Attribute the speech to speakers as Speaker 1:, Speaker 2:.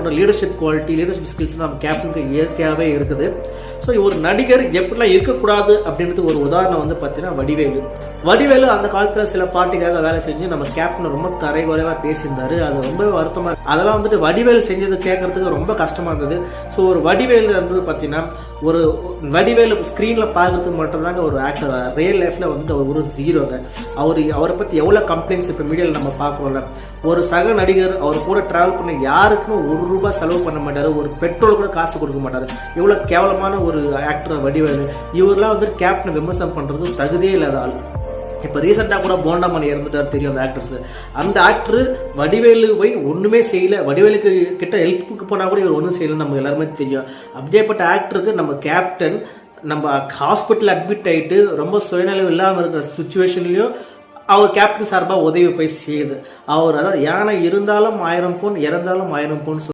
Speaker 1: போன்ற leadership quality, leadership skills நம்ம கேப்டனுக்கு இயற்கையாகவே இருக்குது. ஸோ ஒரு நடிகர் எப்படிலாம் இருக்கக்கூடாது அப்படின்றது ஒரு உதாரணம் வந்து பார்த்தீங்கன்னா வடிவேலு அந்த காலத்தில் சில பார்ட்டிக்காக வேலை செஞ்சு நம்ம கேப்டன் ரொம்ப தரைகுறைவாக பேசியிருந்தாரு. அது ரொம்ப வருத்தமாக, அதெல்லாம் வந்துட்டு வடிவேலு செஞ்சது கேட்கறதுக்கு ரொம்ப கஷ்டமாக இருந்தது. ஸோ ஒரு வடிவேலு வந்து பார்த்தீங்கன்னா ஒரு வடிவேலு ஸ்க்ரீனில் பார்க்கறதுக்கு மட்டும்தாங்க ஒரு ஆக்டர். ரியல் லைஃப்பில் வந்துட்டு ஒரு ஜீரோங்க. அவரை பற்றி எவ்வளோ கம்ப்ளைண்ட்ஸ் இப்போ மீடியாவில் நம்ம பார்க்குறோம்ல. ஒரு சக நடிகர் அவர் கூட டிராவல் பண்ண யாருக்குமே ₹1 செலவு பண்ண மாட்டாரு, ஒரு பெட்ரோல் கூட காசு கொடுக்க மாட்டாரு. இவ்வளோ கேவலமான ஒரு ஆக்டர் வடிவேலு. இவரெல்லாம் வந்து கேப்டனை விமர்சனம் பண்ணுறதுக்கு தகுதியே இல்லாத ஆள். இப்போ ரீசெண்டாக கூட போண்டாமணி இறந்துட்டார், தெரியும் அந்த ஆக்டர்ஸ். அந்த ஆக்டர் வடிவேலுவை ஒன்றுமே செய்யல, வடிவேலுக்கு கிட்ட ஹெல்ப்புக்கு போனால் கூட இவர் ஒன்றும் செய்யல, நம்ம எல்லாருமே தெரியும். அப்படியேப்பட்ட ஆக்டருக்கு நம்ம கேப்டன் நம்ம ஹாஸ்பிட்டல் அட்மிட் ஆகிட்டு ரொம்ப சுயநலம் இல்லாமல் இருக்கிற சுச்சுவேஷன்லையும் அவர் கேப்டன் சார்பாக உதவி போய் செய்யுது. அவர் அதாவது யானை இருந்தாலும் 1000 பொன், இறந்தாலும் 1000 பொன்